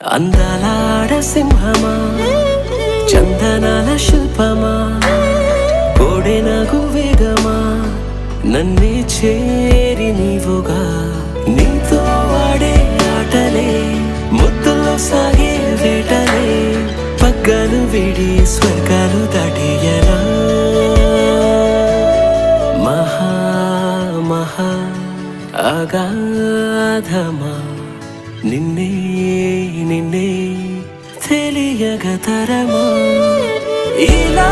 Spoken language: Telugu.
అందాలాడ సింహమా చందనాల శిల్పమా కోడెనగు వేగమా నన్నే చేరి నీవుగా నీతో ఆడే ఆటలే ముద్దుల్లో సాగే వేటలే పగ్గాలు విడి స్వర్గాలు దాటేయరా మహా మహా అగాధమా నిన్నే నిన్నే తెలియగతరమా ఇలా